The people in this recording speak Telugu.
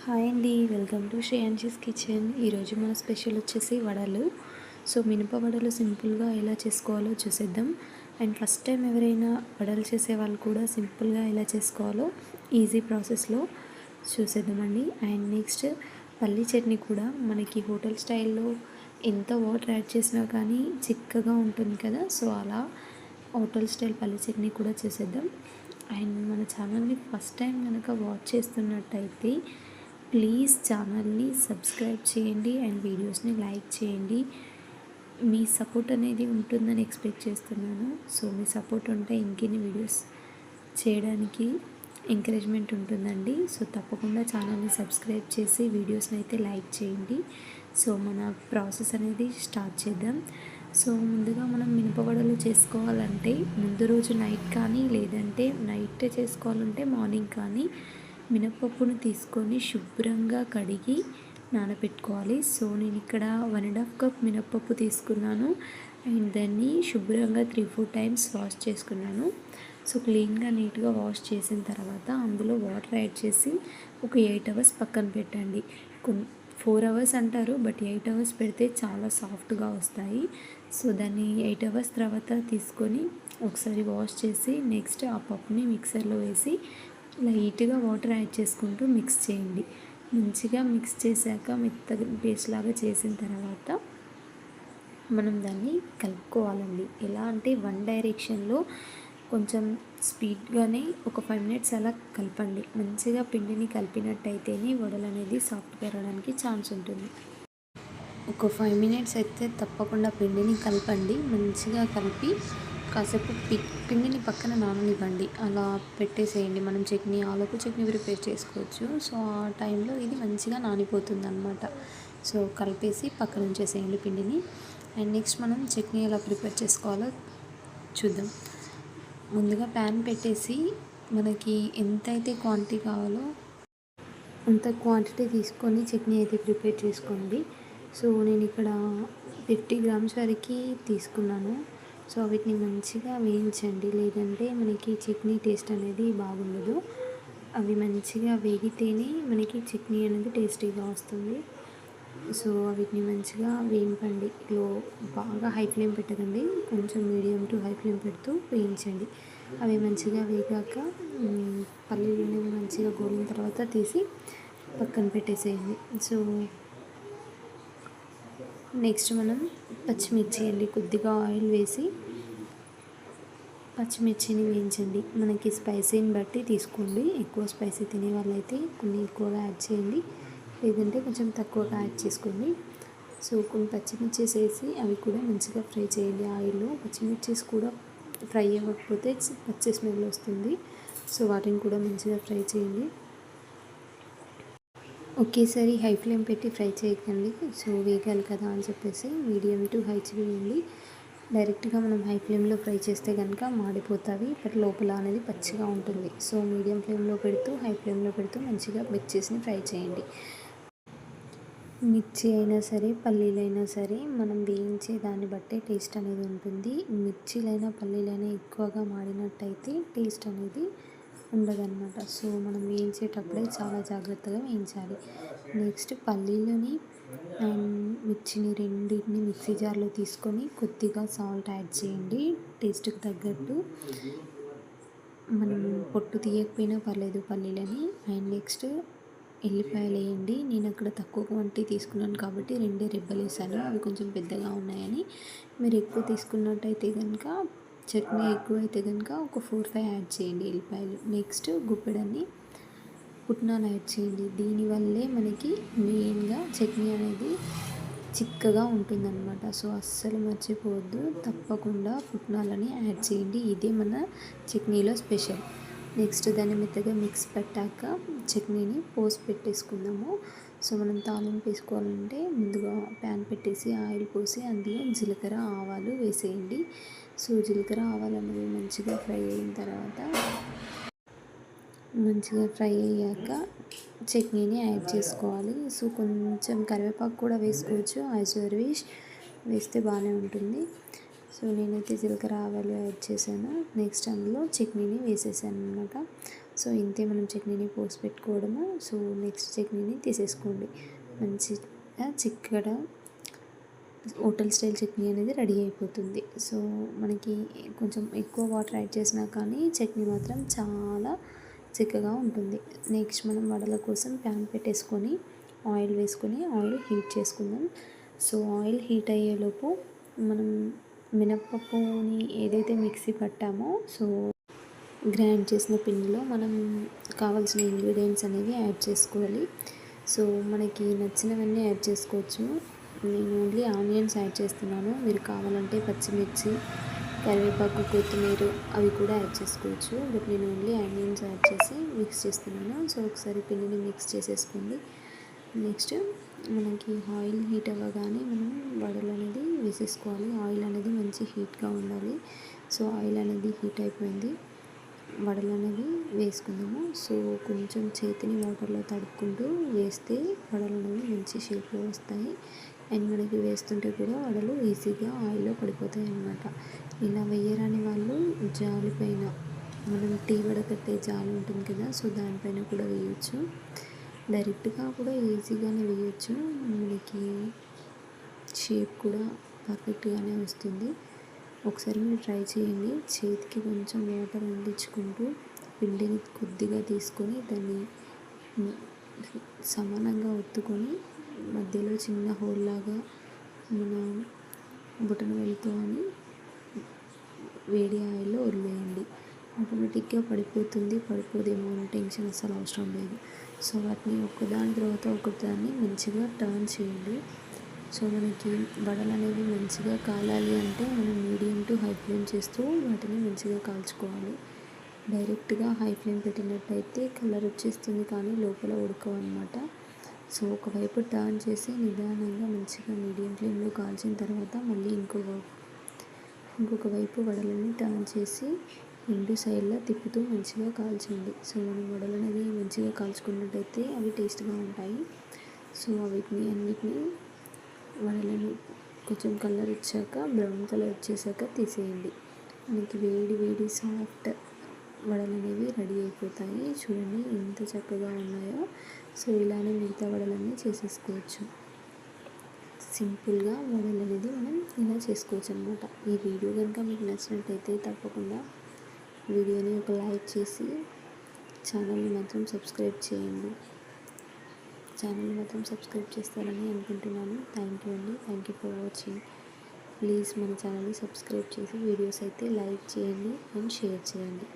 హాయ్ అండి, వెల్కమ్ టు శ్రేయాన్షీస్ కిచెన్. ఈరోజు మన స్పెషల్ వచ్చేసి వడలు. సో మినప వడలు సింపుల్గా ఎలా చేసుకోవాలో చూసేద్దాం. అండ్ ఫస్ట్ టైం ఎవరైనా వడలు చేసే వాళ్ళు కూడా సింపుల్గా ఎలా చేసుకోవాలో ఈజీ ప్రాసెస్లో చూసేద్దామండి. అండ్ నెక్స్ట్ పల్లీ చట్నీ కూడా మనకి హోటల్ స్టైల్లో ఎంత వాటర్ యాడ్ చేసినా కానీ చిక్కగా ఉంటుంది కదా, సో అలా హోటల్ స్టైల్ పల్లీ చట్నీ కూడా చేసేద్దాం. అండ్ మన ఛానల్ని ఫస్ట్ టైం కనుక వాచ్ చేస్తున్నట్టయితే ప్లీజ్ ఛానల్ని సబ్స్క్రైబ్ చేయండి అండ్ వీడియోస్ని లైక్ చేయండి. మీ సపోర్ట్ అనేది ఉంటుందని ఎక్స్పెక్ట్ చేస్తున్నాను. సో మీ సపోర్ట్ ఉంటే ఇంకెన్ని వీడియోస్ చేయడానికి ఎంకరేజ్మెంట్ ఉంటుందండి. సో తప్పకుండా ఛానల్ని సబ్స్క్రైబ్ చేసి వీడియోస్ని అయితే లైక్ చేయండి. సో మన ప్రాసెస్ అనేది స్టార్ట్ చేద్దాం. సో ముందుగా మనం మినపవడలు చేసుకోవాలంటే ముందు రోజు నైట్ కానీ లేదంటే నైట్ చేసుకోవాలంటే మార్నింగ్ కానీ మినపప్పును తీసుకొని శుభ్రంగా కడిగి నానబెట్టుకోవాలి. సో నేను ఇక్కడ 1.5 కప్ మినపప్పు తీసుకున్నాను అండ్ దాన్ని శుభ్రంగా 3-4 టైమ్స్ వాష్ చేసుకున్నాను. సో క్లీన్గా నీట్గా వాష్ చేసిన తర్వాత అందులో వాటర్ యాడ్ చేసి ఒక 8 అవర్స్ పక్కన పెట్టండి. 4 అవర్స్ అంటారు, బట్ 8 అవర్స్ పెడితే చాలా సాఫ్ట్గా వస్తాయి. సో దాన్ని 8 అవర్స్ తర్వాత తీసుకొని ఒకసారి వాష్ చేసి నెక్స్ట్ ఆ పప్పుని మిక్సర్లో వేసి లైట్గా వాటర్ యాడ్ చేసుకుంటూ మిక్స్ చేయండి. మంచిగా మిక్స్ చేశాక మెత్తగా పేస్ట్ లాగా చేసిన తర్వాత మనం దాన్ని కలుపుకోవాలండి. ఎలా అంటే వన్ డైరెక్షన్లో కొంచెం స్పీడ్గానే ఒక 5 మినిట్స్ అలా కలపండి. మంచిగా పిండిని కలిపినట్టయితేనే వడలు అనేది సాఫ్ట్గా రావడానికి ఛాన్స్ ఉంటుంది. ఒక 5 మినిట్స్ అయితే తప్పకుండా పిండిని కలపండి. మంచిగా కలిపి కాసేపు పిండిని పక్కన నాననివ్వండి. అలా పెట్టేసేయండి. మనం చట్నీ ఆలుకు చట్నీ ప్రిపేర్ చేసుకోవచ్చు. సో ఆ టైంలో ఇది మంచిగా నానిపోతుంది అన్నమాట. సో కలిపేసి పక్కన ఉంచేసేయండి పిండిని. అండ్ నెక్స్ట్ మనం చట్నీ ఎలా ప్రిపేర్ చేసుకోవాలో చూద్దాం. ముందుగా ప్యాన్ పెట్టేసి మనకి ఎంతైతే క్వాంటిటీ కావాలో అంత క్వాంటిటీ తీసుకొని చట్నీ అయితే ప్రిపేర్ చేసుకోండి. సో నేను ఇక్కడ 50 గ్రామ్స్ వరకు తీసుకున్నాను. సో వీటిని మంచిగా వేయించండి, లేదంటే మనకి చట్నీ టేస్ట్ అనేది బాగుండదు. అవి మంచిగా వేగితేనే మనకి చట్నీ అనేది టేస్టీగా వస్తుంది. సో వీటిని మంచిగా వేయింపండి. బాగా హై ఫ్లేమ్ పెట్టకండి, కొంచెం మీడియం టు హై ఫ్లేమ్ పెడుతూ వేయించండి. అవి మంచిగా వేగాక పల్లీలు అనేవి మంచిగా గోలిన తర్వాత తీసి పక్కన పెట్టేసేయండి. సో నెక్స్ట్ మనం పచ్చిమిర్చి అండి, కొద్దిగా ఆయిల్ వేసి పచ్చిమిర్చిని వేయించండి. మనకి స్పైసీని బట్టి తీసుకోండి. ఎక్కువ స్పైసీ తినే వాళ్ళైతే కొన్ని ఎక్కువగా యాడ్ చేయండి, లేదంటే కొంచెం తక్కువగా యాడ్ చేసుకోండి. సో కొన్ని పచ్చిమిర్చిస్ వేసి అవి కూడా మంచిగా ఫ్రై చేయండి ఆయిల్లో. పచ్చిమిర్చిస్ కూడా ఫ్రై అవ్వకపోతే పచ్చి స్మెల్ వస్తుంది. సో వాటిని కూడా మంచిగా ఫ్రై చేయండి. ఒకేసారి హై ఫ్లేమ్ పెట్టి ఫ్రై చేయకండి. సో వేగాలి కదా అని చెప్పేసి మీడియం టు హై చేయండి. డైరెక్ట్గా మనం హై ఫ్లేమ్లో ఫ్రై చేస్తే కనుక మాడిపోతుంది, బట్ లోపల అనేది పచ్చిగా ఉంటుంది. సో మీడియం ఫ్లేమ్లో పెడుతూ హై ఫ్లేమ్లో పెడుతూ మంచిగా మిర్చిని ఫ్రై చేయండి. మిర్చి అయినా సరే పల్లీలైనా సరే మనం వేయించే దాన్ని బట్టే టేస్ట్ అనేది ఉంటుంది. మిర్చీలైనా పల్లీలైనా ఎక్కువగా మాడినట్టయితే టేస్ట్ అనేది ఉండదన్నమాట. సో మనం వేయించేటప్పుడే చాలా జాగ్రత్తగా వేయించాలి. నెక్స్ట్ పల్లీలని అండ్ మిర్చిని రెండింటిని మిక్సీ జార్లో తీసుకొని కొద్దిగా సాల్ట్ యాడ్ చేయండి టేస్ట్కి తగ్గట్టు. మనం పొట్టు తీయకపోయినా పర్లేదు పల్లీలని. అండ్ నెక్స్ట్ ఎల్లిపాయలు వేయండి. నేను అక్కడ తక్కువ క్వాంటిటీ తీసుకున్నాను కాబట్టి 2 రెబ్బలు వేసాను, అవి కొంచెం పెద్దగా ఉన్నాయని. మీరు ఎక్కువ తీసుకున్నట్టయితే కనుక చట్నీ ఎక్కువ అయితే కనుక ఒక 4-5 యాడ్ చేయండి ఎల్లిపాయలు. నెక్స్ట్ గుప్పెడన్ని పుట్నాలు యాడ్ చేయండి. దీనివల్లే మనకి మెయిన్గా చట్నీ అనేది చిక్కగా ఉంటుందన్నమాట. సో అస్సలు మర్చిపోవద్దు, తప్పకుండా పుట్నాలని యాడ్ చేయండి. ఇదే మన చట్నీలో స్పెషల్. నెక్స్ట్ దాన్ని మెత్తగా మిక్స్ పెట్టాక చట్నీని పోసి పెట్టేసుకుందాము. సో మనం తాలింపు వేసుకోవాలంటే ముందుగా ప్యాన్ పెట్టేసి ఆయిల్ పోసి అందులో జీలకర్ర ఆవాలు వేసేయండి. సో జీలకర్ర ఆవాలు అనేవి మంచిగా ఫ్రై అయిన తర్వాత మంచిగా ఫ్రై అయ్యాక చట్నీని యాడ్ చేసుకోవాలి. సో కొంచెం కరివేపాకు కూడా వేసుకోవచ్చు, యాజ్ యువర్ విష్, వేస్తే బాగానే ఉంటుంది. సో నేనైతే జీలకర్ర ఆవాలు యాడ్ చేశాను. నెక్స్ట్ అందులో చట్నీని వేసేసాను అనమాట. సో ఇంతే మనం చట్నీని పోసి పెట్టుకోవడము. సో నెక్స్ట్ చట్నీని తీసేసుకోండి. మంచిగా చిక్కగా హోటల్ స్టైల్ చట్నీ అనేది రెడీ అయిపోతుంది. సో మనకి కొంచెం ఎక్కువ వాటర్ యాడ్ చేసినా కానీ చట్నీ మాత్రం చాలా చిక్కగా ఉంటుంది. నెక్స్ట్ మనం వడల కోసం ప్యాన్ పెట్టేసుకొని ఆయిల్ వేసుకొని ఆయిల్ హీట్ చేసుకుందాం. సో ఆయిల్ హీట్ అయ్యేలోపు మనం మినప్పప్పుని ఏదైతే మిక్సీ పట్టామో సో గ్రైండ్ చేసిన పిండిలో మనం కావాల్సిన ఇంగ్రీడియంట్స్ అనేవి యాడ్ చేసుకోవాలి. సో మనకి నచ్చినవన్నీ యాడ్ చేసుకోవచ్చు. నేను ఓన్లీ ఆనియన్స్ యాడ్ చేస్తున్నాను. మీరు కావాలంటే పచ్చిమిర్చి, కరివేపాకు, కొత్తిమీర అవి కూడా యాడ్ చేసుకోవచ్చు. బట్ నేను ఓన్లీ ఆనియన్స్ యాడ్ చేసి మిక్స్ చేస్తున్నాను. సో ఒకసారి పిండిని మిక్స్ చేసేసుకోండి. నెక్స్ట్ మనకి ఆయిల్ హీట్ అవ్వగానే మనం వడలు అనేది వేసేసుకోవాలి. ఆయిల్ అనేది మంచి హీట్గా ఉండాలి. సో ఆయిల్ అనేది హీట్ అయిపోయింది. వడలు అనేవి వేసుకుందాము. సో కొంచెం చేతిని వాటర్లో తడుపుకుంటూ వేస్తే వడలు అనేవి మంచి షేప్లో వస్తాయి. అండ్ మనకి వేస్తుంటే కూడా వడలు ఈజీగా ఆయిల్లో పడిపోతాయి అన్నమాట. ఇలా వేయరాని వాళ్ళు జాలి పైన మనం టీ వడకట్టే జాలి ఉంటుంది కదా, సో దానిపైన కూడా వేయచ్చు. డైరెక్ట్గా కూడా ఈజీగానే వేయచ్చు. మనకి షేప్ కూడా పర్ఫెక్ట్గానే వస్తుంది. ఒకసారి మీరు ట్రై చేయండి. చేతికి కొంచెం వాటర్ అందించుకుంటూ పిండిని కొద్దిగా తీసుకొని దాన్ని సమానంగా ఒత్తుకొని మధ్యలో చిన్న హోల్ లాగా మన బొటన వేలుతో అని వేడి ఆయిల్లో వదిలేయండి. ఆటోమేటిక్గా పడిపోతుంది. పడిపోదేమో అని టెన్షన్ అసలు అవసరం లేదు. సో వాటిని ఒకదాని తర్వాత ఒకదాన్ని మంచిగా టర్న్ చేయండి. సో మనకి వడలు అనేవి మంచిగా కాలాలి అంటే మనం మీడియం టు హై ఫ్లేమ్ చేస్తూ వాటిని మంచిగా కాల్చుకోవాలి. డైరెక్ట్గా హై ఫ్లేమ్ పెట్టినట్టయితే కలర్ వచ్చేస్తుంది కానీ లోపల ఉడకవు అన్నమాట. సో ఒకవైపు టర్న్ చేసి నిదానంగా మంచిగా మీడియం ఫ్లేమ్లో కాల్చిన తర్వాత మళ్ళీ ఇంకొక వైపు వడలని టర్న్ చేసి రెండు సైడ్లా తిప్పుతూ మంచిగా కాల్చండి. సో మనం వడలు అనేది మంచిగా కాల్చుకున్నట్టయితే అవి టేస్ట్గా ఉంటాయి. సో అన్నిటినీ వడలను కొంచెం కలర్ వచ్చాక బ్రౌన్ కలర్ వచ్చేసాక తీసేయండి. మనకి వేడి వేడి సాఫ్ట్ వడలు అనేవి రెడీ అయిపోతాయి. చూడండి ఎంత చక్కగా ఉన్నాయో. సో ఇలానే మిగతా వడలన్నీ చేసేసుకోవచ్చు. సింపుల్గా వడలు అనేది మనం ఇలా చేసుకోవచ్చు అన్నమాట. ఈ వీడియో కనుక మీకు నచ్చినట్టయితే తప్పకుండా వీడియోని ఒక లైక్ చేసి ఛానల్ని మాత్రం సబ్స్క్రైబ్ చేయండి. ఛానల్ని మాత్రం సబ్స్క్రైబ్ చేస్తారని అనుకుంటున్నాను. థ్యాంక్ యూ అండి. Thank you for watching. Please మన ఛానల్ని సబ్స్క్రైబ్ చేసి వీడియోస్ అయితే లైక్ చేయండి అండ్ షేర్ చేయండి.